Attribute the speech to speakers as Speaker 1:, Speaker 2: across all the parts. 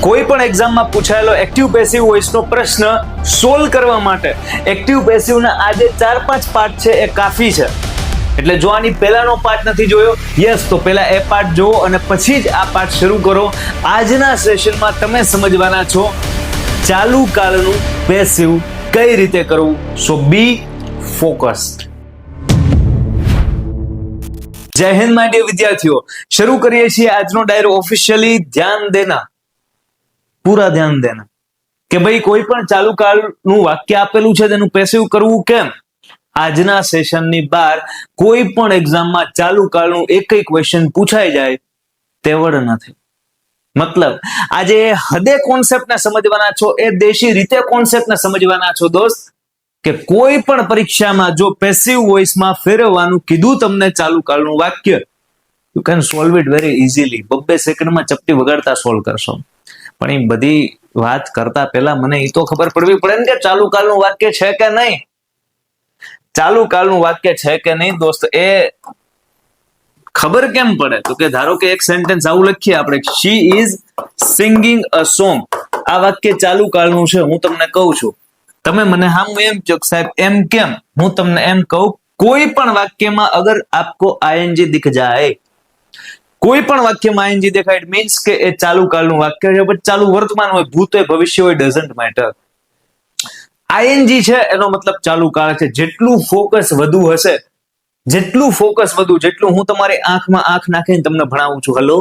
Speaker 1: કોઈ પણ એક્ઝામમાં પૂછાયેલો એક્ટિવ પેસિવ વોઇસનો પ્રશ્ન સોલ્વ કરવા માટે એક્ટિવ પેસિવના આ જે 4-5 પાર્ટ છે એ કાફી છે. એટલે જો આની પહેલાનો પાર્ટ નથી જોયો, યસ, તો પહેલા એ પાર્ટ જુઓ અને પછી જ આ પાર્ટ શરૂ કરો. આજના સેશનમાં તમે સમજવાના છો ચાલુ કાળનું પેસિવ કઈ રીતે કરવું. સો બી ફોકસ્ડ. જય હિન્દ માય ડિયર વિદ્યાર્થીઓ, શરૂ કરીએ છીએ આજનો ડાયરો ઓફિશિયલી. ધ્યાન દેના, પૂરા ધ્યાન દેના કે ભાઈ કોઈ પણ ચાલુ કાળનું વાક્ય આપેલું છે તેનું પેસિવ કરવું કેમ. આજના સેશનની બહાર કોઈ પણ એક્ઝામમાં ચાલુ કાળનું એક ક્વેશ્ચન પૂછાઈ જાય તેવડ નથી. મતલબ આજે હદે કોન્સેપ્ટને સમજવાના છો, એ દેશી રીતે કોન્સેપ્ટને સમજવાના છો દોસ્ત. કે કોઈ પણ પરીક્ષામાં જો પેસિવ વોઇસમાં ફેરવવાનું કીધું તમને ચાલુ કાળનું વાક્ય, you can solve it very easily. 2 સેકન્ડમાં ચપટી વગાડતા સોલ્વ કરશો. પણ એ બધી વાત કરતા પહેલા મને એ તો ખબર પડવી પડે ને કે ચાલુ કાળનું વાક્ય છે કે નહીં. ચાલુ કાળનું વાક્ય છે કે નહીં દોસ્ત, એ ખબર કેમ પડે? તો કે ધારો કે એક સેન્ટેન્સ આવું લખીએ આપણે, she is singing a song. આ વાક્ય ચાલુ કાળનું છે. હું તમને કહું છું, તમે મને હામ એમ કહો સાહેબ એમ કેમ. હું તમને એમ કહું, કોઈ પણ વાક્યમાં અગર આપકો આઈએનજી દિખ જાય, કોઈ પણ વાક્યમાં આઈએનજી દેખાય, ઇટ મીન્સ કે એ ચાલુ કાળનું વાક્ય છે. પણ ચાલુ વર્તમાન હોય, ભૂત હોય, ભવિષ્ય હોય, ડઝન્ટ મેટર. આઈએનજી છે એનો મતલબ ચાલુ કાળ છે. જેટલું ફોકસ વધુ હશે, જેટલું ફોકસ વધુ, જેટલું હું તમારી આંખમાં આંખ નાખીને તમને ભણાવું છું. હલો,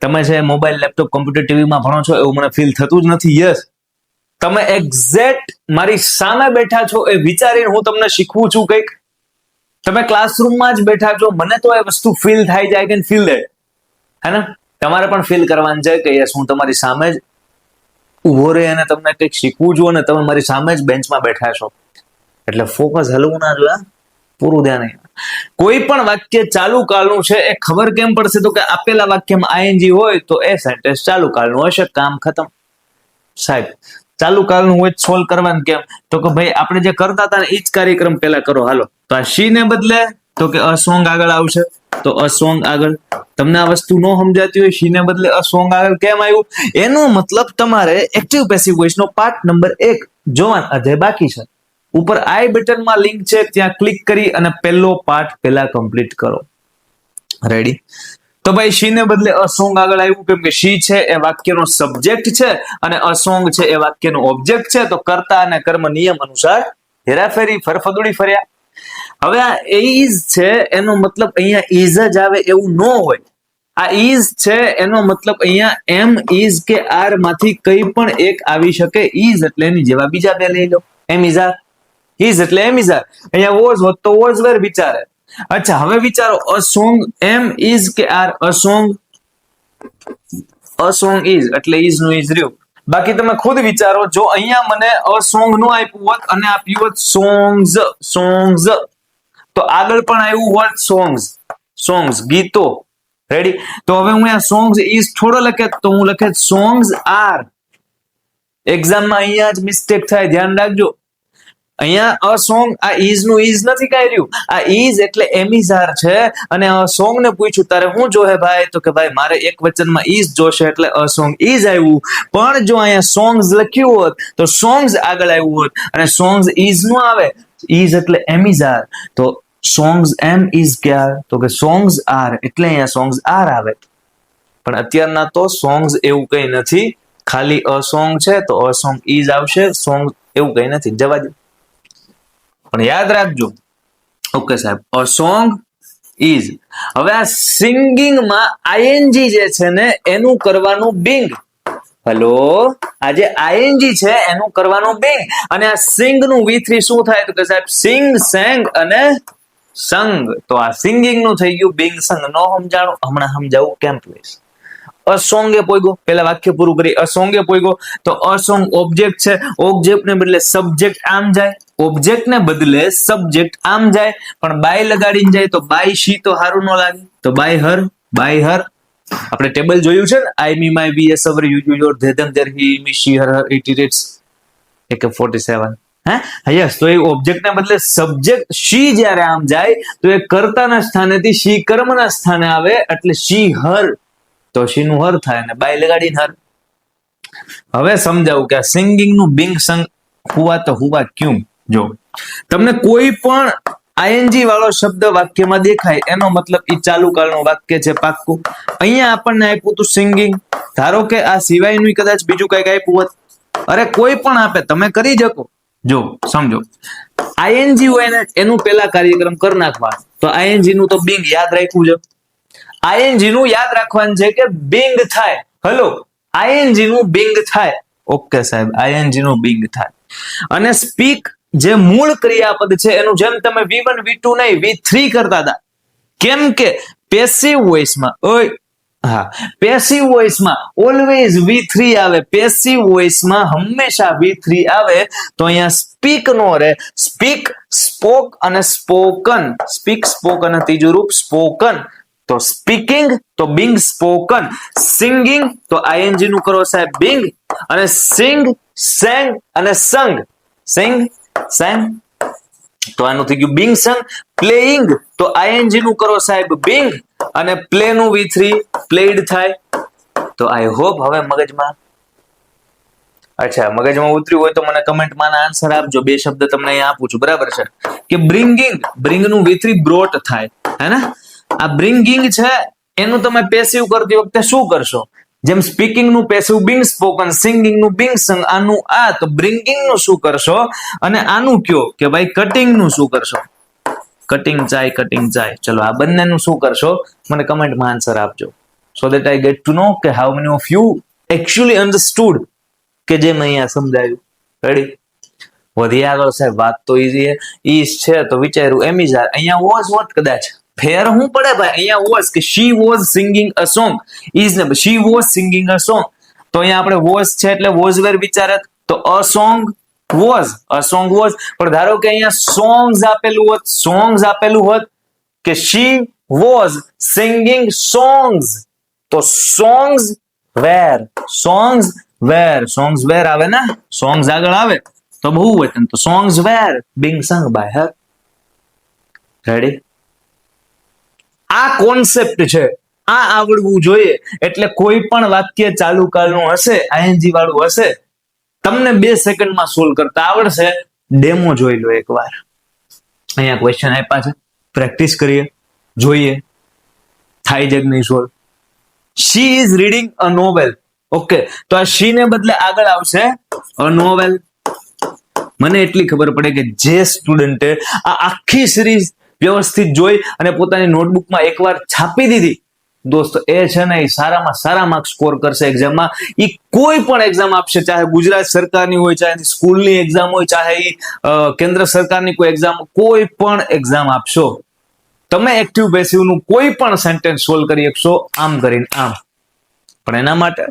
Speaker 1: તમે છે મોબાઈલ, લેપટોપ, કોમ્પ્યુટર, ટીવીમાં ભણો છો એવું મને ફીલ થતું જ નથી. યસ, તમે એક્ઝેક્ટ મારી સામે બેઠા છો એ વિચારીને હું તમને શીખવું છું કંઈક. તમે ક્લાસરૂમમાં જ બેઠા છો, મને તો એ વસ્તુ ફીલ થાય જાય કે ફીલ દે, હે ને? તમારે પણ ફીલ કરવાનું છે કે યસ, હું તમારી સામે જ ઉભો રહી અને તમને કંઈક શીખવું છું અને તમે મારી સામે જ બેન્ચમાં બેઠા છો. એટલે ફોકસ હલવું ના જોઈએ, પૂરું ધ્યાન. કોઈ પણ વાક્ય ચાલુ કાળનું છે એ ખબર કેમ પડશે? તો કે આપેલા વાક્યમાં આઈએનજી હોય તો એ સેન્ટેન્સ ચાલુ કાળનું હશે. કામ ખતમ. સાહેબ ચાલુ કાળનું હોય સોલ્વ કરવાનું કેમ? તો કે ભાઈ આપણે જે કરતા હતા ને એ જ કાર્યક્રમ પેલા કરો. હાલો, તો આ શી ને બદલે તો કે અ સોંગ આગળ આવશે. તો અ સોંગ આગળ. તમને આ વસ્તુ ન સમજાતી હોય, શી ને બદલે અ સોંગ આગળ કેમ આવ્યું, એનો મતલબ તમારે એક્ટિવ પેસિવ વોઇસનો પાર્ટ નંબર 1 જોવાનો અધ્યાય બાકી છે. ઉપર આઈ બટનમાં લિંક છે, ત્યાં ક્લિક કરી અને પહેલો પાર્ટ પહેલા કમ્પ્લીટ કરો. રેડી? તો ભાઈ શી ને બદલે અ સોંગ આગળ આવ્યું કેમ કે શી છે એ વાક્યનો સબ્જેક્ટ છે અને અ સોંગ છે એ વાક્યનો ઓબ્જેક્ટ છે. તો કર્તા અને કર્મ નિયમ અનુસાર હેરાફેરી, ફરફદુડી ફર્યા. હવે આ ઇઝ છે એનો મતલબ અહીંયા ઇઝ જ આવે એવું ન હોય. આ ઇઝ છે એનો મતલબ અહીંયા એમ ઇઝ કે આર માંથી કઈ પણ એક આવી શકે. ઇઝ એટલે એની જેવા બીજા બે લઈ લો. એમ ઇઝ આર, ઇઝ એટલે એમ ઇઝ આર. અહીંયા વોઝ હોત તો વોઝ વેર વિચારે. અચ્છા, હવે વિચારો, અ સોંગ એમ ઇઝ કે આર. અ સોંગ ઇઝ એટલે ઇઝ નું ઇઝ રહ્યું. બાકી તમે ખુદ વિચારો, જો અહીંયા મને અ સોંગ નું આપ્યું હોત અને આપ્યું હોત સોંગ્સ, તો આગળ પણ આવ્યું હોત સોંગ્સ, ગીતો. રેડી? તો હવે હું અહીંયા સોંગ્સ ઇઝ થોડો લખે, તો હું લખે સોંગ્સ આર. એક્ઝામમાં અહીંયા જ મિસ્ટેક થાય, ધ્યાન રાખજો. અહીંયા અ સોંગ, આ ઇઝ નું ઇઝ નથી કાઈ રહ્યું. આ ઇઝ એટલે એમિઝાર છે અને અ સોંગ ને પૂછ્યું તારે શું જોહે ભાઈ, તો કે ભાઈ મારે એક વચનમાં ઇઝ જોશે એટલે અ સોંગ ઇઝ આવ્યું. પણ જો અહીંયા સોંગ્સ લખ્યું હોત તો સોંગ્સ આગળ આવ્યું હોત અને સોંગ્સ ઇઝ નું આવે. ઇઝ એટલે એમિઝાર, તો સોંગ્સ એમ ઇઝ ક્યાર, તો કે સોંગ્સ આર એટલે અહીંયા સોંગ્સ આર આવે. પણ અત્યારના તો સોંગ્સ એવું કઈ નથી, ખાલી અ સોંગ છે તો અ સોંગ ઇઝ આવશે. સોંગ એવું કઈ નથી, જવા દો. પણ યાદ રાખજો, ઓકે સાહેબ, અ સોંગ ઇઝ. હવે આ સિંગિંગમાં આઈએનજી જે છે ને એનું કરવાનું બિંગ. હેલો, આ જે આઈએનજી છે એનું કરવાનું બિંગ. અને આ સિંગ નું V3 શું થાય? તો કે સાહેબ સિંગ, સેંગ અને સંગ. તો આ સિંગિંગ નું થઈ ગયું બિંગ સંગ. નો સમજાણું, હમણાં સમજાવું કેમ પ્લીઝ. અસોંગે પોઈગો, પેલા વાક્ય પૂરું કરી. અસોંગે પોઈગો, તો અસોંગ ઓબ્જેક્ટ છે. ઓબ્જેક્ટ ને બદલે સબ્જેક્ટ આમ જાય, ઓબ્જેક્ટ ને બદલે સબ્જેક્ટ આમ જાય. પણ બાય લગાડીને જાય તો બાય શી તો સારું ન લાગે, તો બાય હર. આપણે ટેબલ જોયું છે ને, I me my we us our you your they them their he me she her it its AK-47. Yes, તો એ ઓબ્જેક્ટ ને બદલે સબ્જેક્ટ શી જ્યારે આમ જાય તો એ કર્તાના સ્થાનેથી શી કર્મના સ્થાને આવે એટલે શી હર. તો શી નું હર થાય અને બાય લગાડીને હર. હવે સમજાવું કે આ સિંગિંગ નું બિંગ સંગ હુઆ તો હુઆ ક્યું. જો તમને કોઈ પણ આઈએનજી વાળો શબ્દ વાક્યમાં દેખાય એનો મતલબ એ ચાલુ કાળનું વાક્ય છે પાક્કું. અહીંયા આપણને આપ્યું હતું સિંગિંગ, ધારો કે આ સિવાયનું કદાચ બીજું કઈક આપ્યું હોત, અરે કોઈ પણ આપે તમે કરી શકો. જો સમજો આઈએનજી હોય ને એનું પેલા કાર્યક્રમ કરી નાખવા, તો આઈએનજી નું તો બિંગ યાદ રાખ્યું છે. આઈએનજી નું યાદ રાખવાનું છે કે બિંગ થાય. હલો, આઈએનજી નું બિંગ થાય. ઓકે સાહેબ, આઈએનજી નું બિંગ થાય. અને સ્પીક જે મૂળ ક્રિયાપદ છે એનું જેમ તમે V1 V2 નહીં V3 કરતા હતા, કેમ કે પેસિવ વોઇસમાં પેસિવ વોઇસમાં ઓલવેઝ V3 આવે, પેસિવ વોઇસમાં હંમેશા V3 આવે. તો અહીંયા સ્પીક નો રહે, સ્પીક, સ્પોક અને સ્પોકન. સ્પીક, સ્પોક અને ત્રીજું રૂપ સ્પોકન. તો સ્પીકિંગ તો બિંગ સ્પોકન, સિંગિંગ તો આઈએનજી નું કરો સાહેબ બિંગ, અને સિંગ, સેંગ અને સંગ, સિંગ, સેંગ તો આનું થઈ ગયું બિંગ સંગ. પ્લેઇંગ તો આઈએનજી નું કરો સાહેબ બિંગ, અને પ્લે નું V3 પ્લેડ થાય. તો આઈ હોપ હવે મગજમાં મગજમાં ઉતર્યું હોય તો મને કમેન્ટમાં આન્સર આપજો. બે શબ્દ તમને અહીંયા આપું છું, બરાબર છે? કે બ્રિંગિંગ, બ્રિંગ નું V3 બ્રોટ થાય, હે ને? આ બ્રિંગિંગ છે એનું તમે પેસિવ કરતી વખતે શું કરશો? જેમ સ્પીકિંગ નું પેસિવ બિંગ સ્પોકન, સિંગિંગ નું બિંગ સંગ, આનું આ, તો બ્રિંગિંગ નું શું કરશો? અને આનું કયો કે ભાઈ કટિંગ નું શું કરશો? કટિંગ ચાય, કટિંગ ચાય. ચલો આ બંનેનું શું કરશો મને કમેન્ટમાં આન્સર આપજો, so that I get to know કે how many of you actually understood કે જેમ અહીંયા સમજાયું. રેડી? વધી આગળ સાહેબ, વાત તો ઈઝી છે. ઈઝ છે તો વિચાર્યું એમિઝાર, અહીંયા વોઝ વોટ કદાચ ફેર હું પડે ભાઈ, અહીંયા વોઝ કે she was singing a song, is ને she was singing a song. તો અહીંયા આપણે વોઝ છે એટલે વોઝ વેર વિચારે તો a song was, a song was. પણ ધારો કે અહીંયા સોંગ્સ આપેલું હોત કે શી વોઝ સિંગિંગ સોંગ્સ, તો સોંગ્સ વેર, સોંગ્સ વેર આવે ને, સોંગ્સ આગળ આવે તો બહુ વચન, તો songs were being sung by her. Ready? આ કોન્સેપ્ટ છે, આ આવડવું જોઈએ. એટલે કોઈ પણ વાક્ય ચાલુ કાળનું હશે, આઈએનજી વાળું હશે, તમને 2 સેકન્ડમાં સોલ્વ કરતા આવડશે. ડેમો જોઈ લો એકવાર. અહીંયા ક્વેશ્ચન આપ્યા છે, પ્રેક્ટિસ કરીએ, જોઈએ થાય જ નહીં solve. She is reading a novel. Okay, તો આ શી ને બદલે આગળ આવશે અ નોવેલ. મને એટલી ખબર પડે કે જે સ્ટુડન્ટે આ આખી સિરીઝ વ્યવસ્થિત જોઈ અને પોતાની નોટબુકમાં એકવાર છાપી દીધી, દોસ્તો એ છે ને એ સારામાં સારા માર્ક્સ સ્કોર કરશે એક્ઝામમાં. એ કોઈ પણ એક્ઝામ આપશે, ચાહે ગુજરાત સરકારની હોય, ચાહે સ્કૂલની એક્ઝામ હોય, ચાહે કેન્દ્ર સરકારની કોઈ એક્ઝામ, કોઈ પણ એક્ઝામ આપશો તમે એક્ટિવ પેસિવ નું કોઈ પણ સેન્ટેન્સ સોલ્વ કરી શકશો આમ કરીને આમ. પણ એના માટે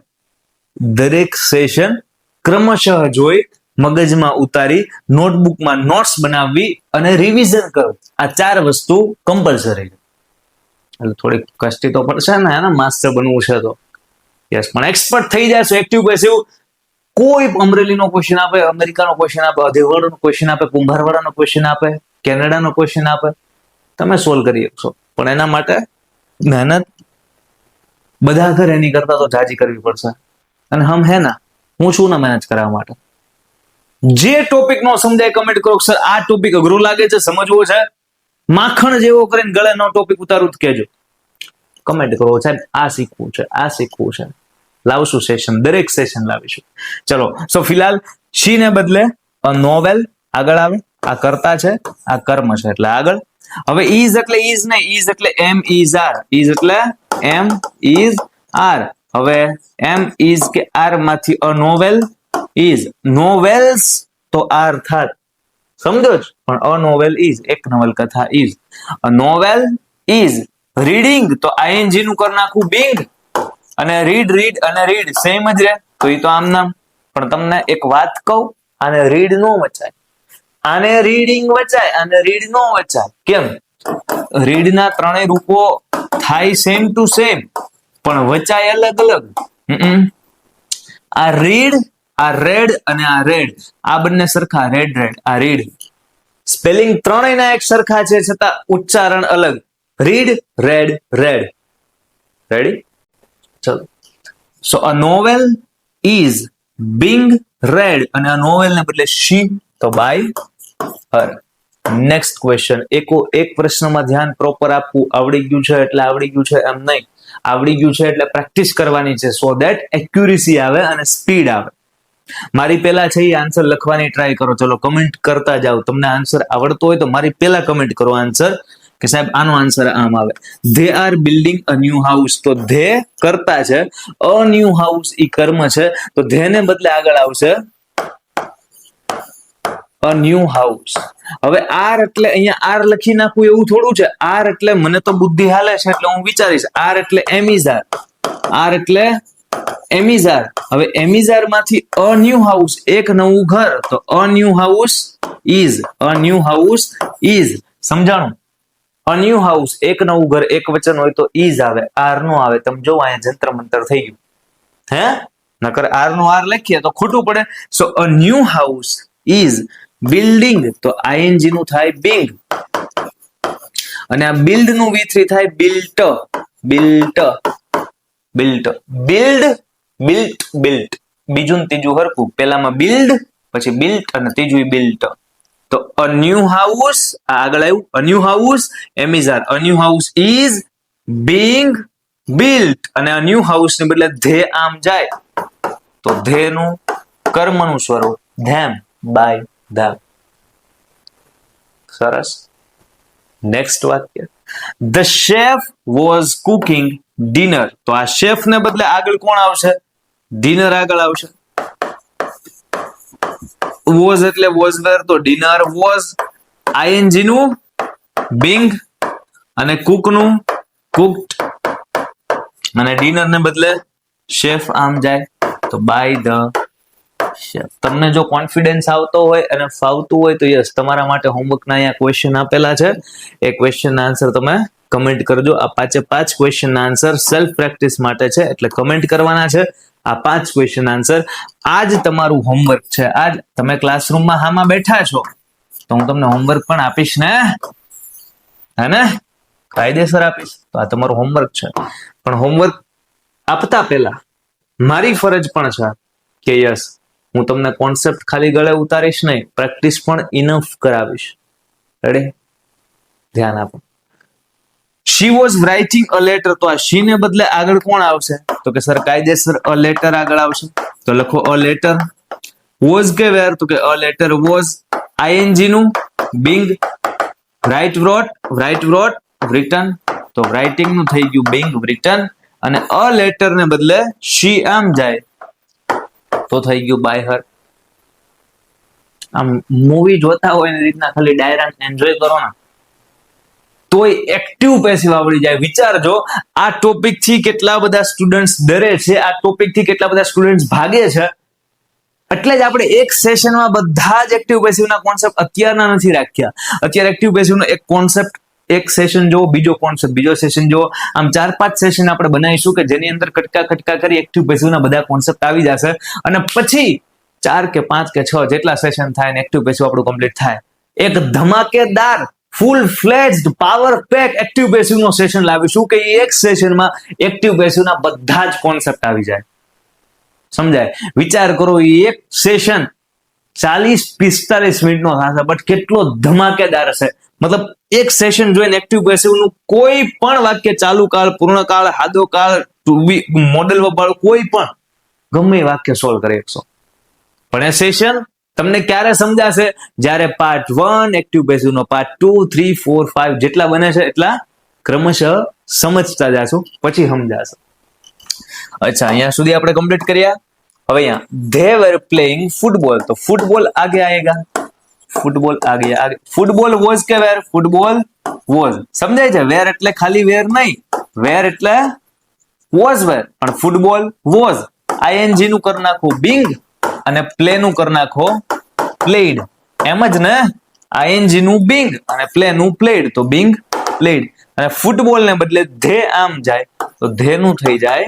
Speaker 1: દરેક સેશન ક્રમશઃ જોઈ, મગજમાં ઉતારી, નોટબુકમાં નોટ્સ બનાવવી અને રિવિઝન કરો. આ 4 વસ્તુ કમ્પલસરી છે. એટલે થોડીક કષ્ટી તો પડશે ને, એને માસ્ટર બનવું છે તો. યસ, પણ એક્સપર્ટ થઈ જશો એક્ટિવ પેસિવ. કોઈ અમરેલીનો ક્વેશ્ચન આપે, અમેરિકાનો ક્વેશ્ચન આપે, અધેવડનો ક્વેશ્ચન આપે, કુંભારવાડાનો ક્વેશ્ચન આપે, કેનેડાનો ક્વેશ્ચન આપે, તમે સોલ્વ કરી શકશો. પણ એના માટે મહેનત બધા ઘર એની કરતા તો જાજી કરવી પડશે. અને હમ હે ના, હું છું ને મહેનત કરવા માટે. જે ટોપિક નો સમજાય કમેન્ટ કરો, સર આ ટોપિક અઘરો લાગે છે, સમજવો છે, માખણ જેવો કરીને ગળે નો ટોપિક ઉતારું જ કહેજો. કમેન્ટ કરો સાહેબ આ શીખવું છે, આ શીખવું છે. લાવશું સેશન, દરેક સેશન લાવીશું. ચલો, સો ફિલહાલ શી ને બદલે અ નોવેલ આગળ આવે. આ કર્તા છે, આ કર્મ છે એટલે આગળ. હવે ઇઝ એટલે ઇઝ નહીં, ઇઝ એટલે એમ ઇઝ આર, ઇઝ એટલે એમ ઇઝ આર. હવે એમ ઇઝ કે આર માંથી અ નોવેલ ઇઝ, નોવેલ્સ તો આર થાત, સમજો જ. પણ અ નોવેલ ઇઝ, એક નવલકથા is. A novel is reading, તો આઈએનજી નું કરી નાખું બિંગ, અને રીડ અને રીડ સેમ જ રહે, તો એ તો આમ નામ. પણ તમને એક વાત કહું, આને રીડ નો વચાય, આને રીડિંગ વચાય, આને રીડ નો વચાય. કેમ? રીડ ના 3 રૂપો થાય સેમ ટુ સેમ, પણ વચાય અલગ અલગ. આ રીડ, આ રેડ અને આ રેડ, આ બંને સરખા, રેડ આ રીડ. સ્પેલિંગ 3 ના એક સરખા છે, છતાં ઉચ્ચારણ અલગ. Read, read, read. રેડી? ચલો, so a novel is being read, અને આ નોવેલ ને બદલે શી, તો બાય હર. Next question. એક પ્રશ્નમાં ધ્યાન પ્રોપર આપવું. આવડી ગયું છે એટલે આવડી ગયું છે એમ નહીં, આવડી ગયું છે એટલે પ્રેક્ટિસ કરવાની છે, સો દેટ એક્યુરેસી આવે અને સ્પીડ આવે. મારી પેલા છે એ આન્સર લખવાની ટ્રાય કરો. ચલો કમેન્ટ કરતા જાઓ. તમને આન્સર આવડતો હોય તો મારી પેલા કમેન્ટ કરો આન્સર, કે સાહેબ આનો આન્સર આમ આવે. They are building a new house, તો ધે કરતા છે, અ ન્યુ હાઉસ ઈ કર્મ છે, તો ધે ને બદલે આગળ આવશે અ ન્યુ હાઉસ. હવે આર એટલે અહીંયા આર લખી નાખવું એવું થોડું છે. આર એટલે મને તો બુદ્ધિ હાલે છે એટલે હું વિચારીશ. આર એટલે એમિઝાર, આર એટલે એમિઝાર. હવે એમિઝાર માંથી અ ન્યુ હાઉસ, એક નવું ઘર, તો a new house is, a new house is. સમજાણું? અ ન્યુ હાઉસ એક નવું ઘર, એક વચન હોય તો ઇઝ આવે, આર નો આવે. તમે જો અહીંયા જંતર મંતર થઈ ગયું. હે નકર આર નો આર લખીએ તો ખોટું પડે. So a new house is building, તો આઈએનજી નું થાય બિંગ, અને આ બિલ્ડ નું V3 થાય built, built, built. Build, built, built. બીજું ને ત્રીજું હરખું. પેલામાં બિલ્ડ, પછી બિલ્ટ, અને ત્રીજું બિલ્ટ. તો અ ન્યુ હાઉસ આગળ આવ્યું, અ new house એમિઝાર, a new house is Bing built, અને અ ન્યુ હાઉસ ને બદલે ધે આમ જાય તો ધે નું કર્મનું સ્વરૂપ ધેમ, બાય ધેમ. સરસ. નેક્સ્ટ વાક્ય. The chef was cooking dinner, તો આ શેફ ને બદલે આગળ કોણ આવશે? ડિનર આગળ આવશે. વોઝ એટલે વોઝ વેર, તો ડિનર વોઝ, આઈએનજી નું બિંગ, અને કુક નું કુકડ, અને ડિનર ને બદલે શેફ આમ જાય તો બાય ધ શેફ. તમને જો કોન્ફિડન્સ આવતો હોય અને ફાવતું હોય તો યસ, તમારા માટે હોમવર્ક ના અહીંયા ક્વેશ્ચન આપેલા છે. એ ક્વેશ્ચન ના આન્સર તમે કમેન્ટ કરજો. આ 5 ક્વેશ્ચન ના આન્સર સેલ્ફ પ્રેક્ટિસ માટે છે, એટલે કમેન્ટ કરવાના છે. આ 5 ક્વેશ્ચન આન્સર આજ તમારું હોમવર્ક છે. આજ તમે ક્લાસરૂમમાં હામાં બેઠા છો તો હું તમને હોમવર્ક પણ આપીશ ને, હે ને? કાયદેસર આપીશ. તો આ તમારું હોમવર્ક છે. પણ હોમવર્ક આપતા પહેલા મારી ફરજ પણ છે કે યસ, હું તમને કોન્સેપ્ટ ખાલી ગળે ઉતારીશ નહીં, પ્રેક્ટિસ પણ ઇનફ કરાવીશ. રેડી? ધ્યાન આપો. She was writing a letter, તો આ શી ને બદલે આગળ કોણ આવશે? તો કે સર કાયદેસર અ લેટર આગળ આવશે. તો લખો અ લેટર. વોઝ કે વેર, તો કે અ લેટર વોઝ, આઈએનજી નું being, write wrote, write wrote written, તો રાઇટિંગ નું થઈ ગયું બિંગ રિટન, અને અ લેટર ને બદલે શી આમ જાય તો થઈ ગયું બાય હર. આમ મૂવી જોતા હોય એની રીતના ખાલી ડાયરા એન્જોય કરો ને તોય એક્ટિવ પેસિવ આવડી જાય. વિચારજો, આ ટોપિક થી કેટલા બધા સ્ટુડન્ટ્સ ડરે છે, આ ટોપિક થી કેટલા બધા સ્ટુડન્ટ્સ ભાગે છે. એટલે જ આપણે એક સેશનમાં બધા જ એક્ટિવ પેસિવના કોન્સેપ્ટ અત્યારના નથી રાખ્યા. અત્યારે એક્ટિવ પેસિવનો એક કોન્સેપ્ટ, એક સેશન જો, બીજો કોન્સેપ્ટ, બીજો સેશન જો, આમ 4-5 સેશન આપણે બનાવીશું કે જેની અંદર કટકા કરી એક્ટિવ પેસિવના બધા કોન્સેપ્ટ આવી જશે, અને પછી 4 કે 5 કે 6 જેટલા સેશન થાય ને એક્ટિવ પેસિવ આપણું કમ્પ્લીટ થાય. એક ધમાકેદાર ફૂલ fledged power pack active passive નો સેશન લાવીશું કે એક સેશનમાં એક્ટિવ પેસિવના બધા જ કોન્સેપ્ટ આવી જાય. સમજાય? વિચાર કરો, એક સેશન 40-45 મિનિટનો થશે, બટ કેટલો ધમાકેદાર હશે. મતલબ એક સેશન જોઈને એક્ટિવ પેસિવ નું કોઈ પણ વાક્ય, ચાલુ કાળ, પૂર્ણકાળ, હાદો કાળ, મોડેલ વપાળું, કોઈ પણ ગમે વાક્ય સોલ્વ કરી શકશો. પણ એ સેશન તમને ક્યારે સમજાશે? જ્યારે પાર્ટ 1 એક્ટિવ પેસિવ નો, પાર્ટ 2, 3, 4, 5 જેટલા બને છે એટલા ક્રમશઃ સમજતા જાશું, પછી સમજાશે. અચ્છા, અહીંયા સુધી આપણે કમ્પ્લીટ કર્યા. હવે અહીંયા they were playing football, તો ફૂટબોલ આગે આएगा, ફૂટબોલ આગે આગે. ફૂટબોલ વોઝ કે વેર? Football was. સમજાય છે? વેર એટલે ખાલી વેર નહીં, વેર એટલે વોઝ વેર, પણ ફૂટબોલ વોઝ, આઈએનજી નું કરી નાખો બિંગ, અને પ્લે નું કરી નાખો પ્લેડ. એમ જ ને? આઈએનજી નું બિંગ અને પ્લે નું પ્લેડ, તો બિંગ પ્લેડ. અને ફૂટબોલ ને બદલે ધે આમ જાય તો ધે નું થઈ જાય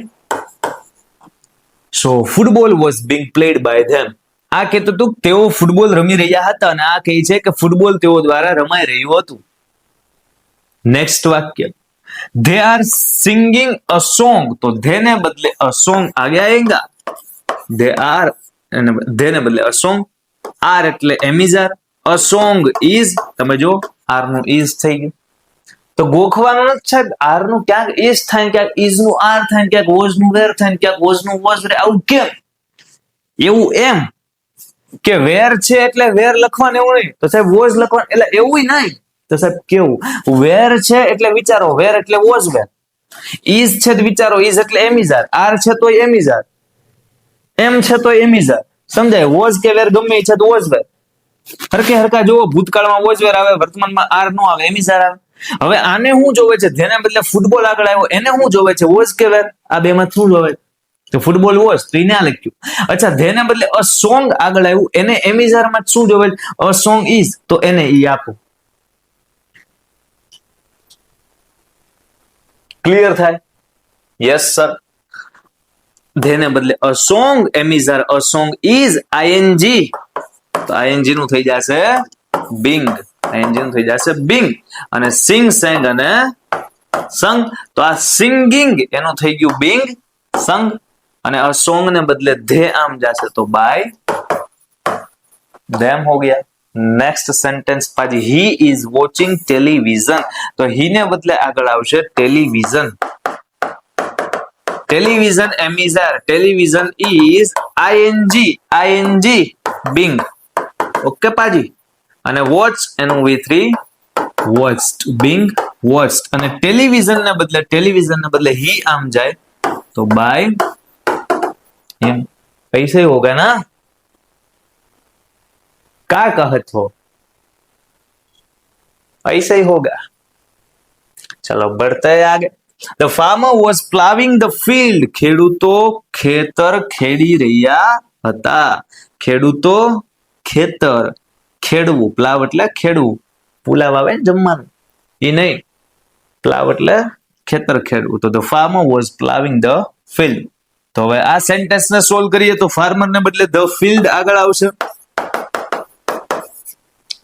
Speaker 1: so football was being played by them. આ કહેતું હતું તેઓ ફૂટબોલ રમી રહ્યા હતા, અને આ કહે છે કે ફૂટબોલ તેઓ દ્વારા રમાઈ રહ્યું હતું. નેક્સ્ટ વાક્ય. they are singing a song, તો ધે ને બદલે a song આગે આएगा. they are અને they ને બદલે a song, are એટલે am is are, a song is તમે જો are નું is થઈ ગયું. તો ગોખવાનું નથી સાહેબ, આર નું ક્યાંક is થાય ને ક્યાંક is નું આર થાય ને ક્યાંક was નું were થાય ને ક્યાંક was નું was were. આવું કેમ? એવું એમ કે વેર છે એટલે વેર લખવાનું એવું નહીં, તો સાહેબ was લખવાનું એટલે એવું નહીં. તો સાહેબ કેવું? વેર છે એટલે વિચારો, વેર એટલે was were. is છે તો વિચારો, is એટલે am is are, આર છે તો am is are, એમ છે તો am is are. સમજાય? was કે વેર ગમે છે તો was were. હરકે હરકા જોવો, ભૂતકાળમાં was were આવે, વર્તમાનમાં આર નો આવે, am is are આવે. હવે આને શું જોવે છે? જેને બદલે ફૂટબોલ આગળ આવ્યો એને શું જોવે છે? was કે વેર? આ બે માં શું જોવે? તો ફૂટબોલ was, તો એને આ લખ્યું. અચ્છા, જેને બદલે અ સોંગ આગળ આવ્યું એને am is are માં શું જોવે? અ સોંગ is, તો એને ઈ આપો. ક્લિયર થાય? Yes sir. જેને બદલે a song am is are, a song is ing, તો ing નું થઈ જશે being, ing નું થઈ જશે being. અને sing sang અને sung, તો આ singing એનું થઈ ગયું being sung. અને આ સોંગ ને બદલે they આમ જશે તો by them हो गया. નેક્સ્ટ સેન્ટેન્સ પાછી, he is watching television, તો he ને બદલે આગળ આવશે television. television am is are, television is ing being. Okay પાજી. અને watch એનું v3 watched, being watched. અને ટેલિવિઝન ને બદલે he આમ જાય તો by him. ऐसे ही होगा ना? क्या कहत हो? ऐसे ही होगा. चलो बढ़ते हैं आगे. The farmer was plowing the field. ખેડૂતો ખેતર ખેડી રહ્યા હતા. ખેડૂતો ખેતર ખેડવું, પ્લાવ એટલે ખેડવું, પુલાવ આવે જમવાનું, એ નહીં. પ્લાવ એટલે ખેતર ખેડવું. તો the farmer was plowing the field. તો હવે આ સેન્ટેન્સ ને સોલ્વ કરીએ તો ફાર્મર ને બદલે the field આગળ આવશે.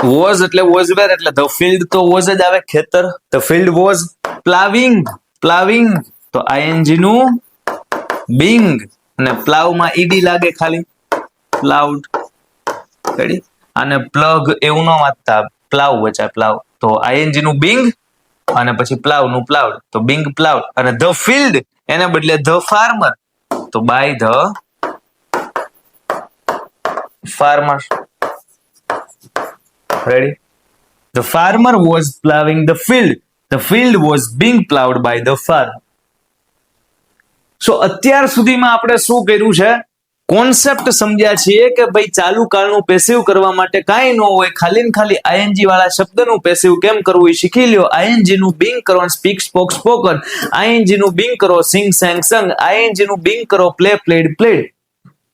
Speaker 1: was એટલે was were એટલે the field તો was જ આવે, ખેતર. the field was plowing, તો ing નું being. અને પ્લાવ માં ed લાગે ખાલી, plowed. રેડી? અને પ્લગ એવું ન વાંચતા, પ્લાવ વચાય પ્લાવ. તો ing નું being અને પછી પ્લાવ નું plowed, તો being plowed. અને the field એને બદલે the farmer, તો by the farmer. Ready? The farmer was plowing the field. The field was being plowed by the farmer. So અત્યાર સુધીમાં આપણે શું કર્યું છે? કોન્સેપ્ટ સમજ્યા છીએ કે ભાઈ ચાલુ કાળનું પેસિવ કરવા માટે કાંઈ ન હોય, ખાલી ને ખાલી ing વાળા શબ્દનું પેસિવ કેમ કરવું એ શીખી લ્યો. ing નું being કરો, સ્પીક સ્પોક સ્પોકન. ing નું being કરો, સિંગ sang sung. ing નું being કરો, પ્લે પ્લેડ પ્લેડ.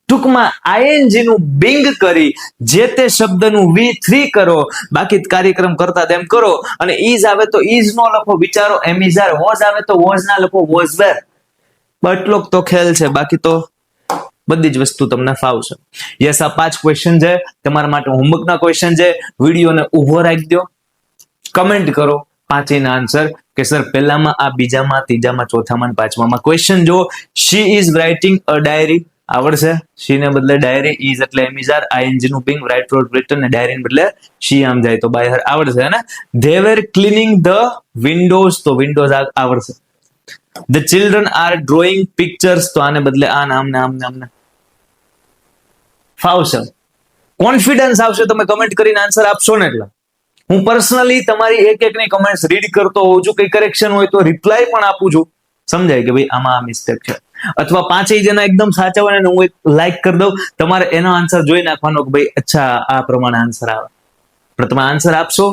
Speaker 1: ટૂંકમાં ing નું being કરી જે તે શબ્દનું v3 કરો, બાકી કાર્યક્રમ કરતા તેમ કરો. અને is આવે તો is નો લખો, વિચારો am is are. was આવે તો was ના લખો, was were. બટલો તો ખેલ છે, બાકી તો બધી જ વસ્તુ તમને ફાવશે. યસ, આ 5 ક્વેશ્ચન છે તમારા માટે, હોમવર્કના ક્વેશ્ચન છે. વિડીયોને ઉભો રાખી દો, કમેન્ટ કરો 5 ના આન્સર કે સર પહેલામાં, આ બીજામાં, ત્રીજામાં, ચોથામાં, પાંચમામાં ક્વેશ્ચન જો. She is writing a diary આવડશે. શી ને બદલે ડાયરી, ઇઝ એટલે એમ ઇઝ આર, ing નું being, રાઇટ રોડ રિટન, ને ડાયરી ને બદલે શી આમ જાય તો બાય હર આવડશે ને. They were cleaning the Windows, તો વિન્ડોઝ આવડશે. The children are drawing pictures, તો આને બદલે આ નામ ને આમ ને આમને ફાવશે. કોન્ફિડન્સ આવશે તમે કમેન્ટ કરીને આન્સર આપશો ને. એટલે હું પર્સનલી તમારી એક એકની કમેન્ટ્સ રીડ કરતો હોઉં છું. કઈ કરેક્શન હોય તો રિપ્લાય પણ આપું છું. સમજાય કે ભાઈ આમાં આ મિસ્ટેક છે, અથવા 5 જેના એકદમ સાચા હોય ને હું એક લાઈક કરી દઉં. તમારે એનો આન્સર જોઈ નાખવાનો કે ભાઈ અચ્છા આ પ્રમાણે આન્સર આવે. પણ તમે આન્સર આપશો,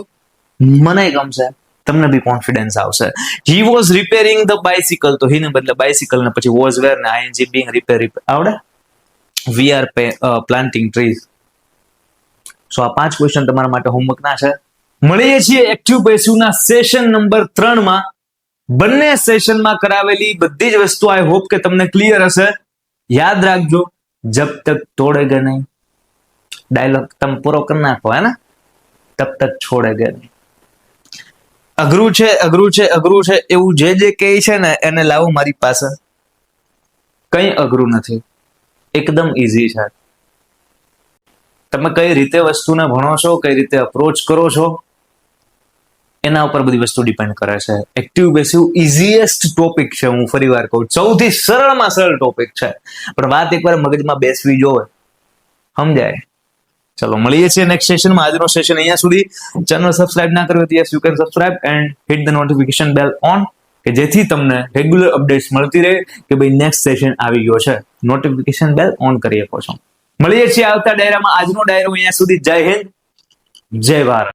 Speaker 1: મને ગમશે, તમને બી કોન્ફિડન્સ આવશે. He was repairing the bicycle, તો હી ને બદલે બાઇસિકલ ને પછી વોઝ વેર ને ing being રિપેર આવડે. We are planting trees. So આ 5 ક્વેશ્ચન તમારા માટે હોમવર્ક ના છે. મળીએ છીએ એક્ટિવ પેસિવના સેશન નંબર 3 માં. બંને સેશનમાં કરાવેલી બધી જ વસ્તુ આઈ હોપ કે તમને ક્લિયર હશે. યાદ રાખજો, જબ તક તોડેગા નહીં. ડાયલોગ તમે પૂરો કરી નાખો હે ને, તબ તક છોડેગા નહીં. અઘરું છે, અઘરું છે, અઘરું છે એવું જે કહે છે ને એને લાવો મારી પાસે. કઈ અઘરું નથી, એકદમ ઈઝી છે. તમે કઈ રીતે વસ્તુને ભણો છો, કઈ રીતે અપ્રોચ કરો છો, એના ઉપર બધી વસ્તુ ડિપેન્ડ કરે છે. એક્ટિવ પેસિવ ઇઝીએસ્ટ ટોપિક છે, હું ફરી વાર કહું, સૌથી સરળમાં સરળ ટોપિક છે, પણ વાત એકવાર મગજમાં બેસવી જોવે, સમજાય. ચલો મળીએ છીએ નેક્સ્ટ સેશનમાં. આજનો સેશન અહીંયા સુધી. ચેનલ સબસ્ક્રાઇબ ના કર્યો તો yes you can subscribe and hit the notification bell on, કે જેથી તમને રેગ્યુલર અપડેટ્સ મળતી રહે કે ભાઈ નેક્સ્ટ સેશન આવી ગયો છે. નોટિફિકેશન બેલ ઓન કરી શકો છો. મળીએ છીએ આવતા ડાયરામાં. આજનો ડાયરો અહીંયા સુધી. જય હિન્દ, જય ભારત.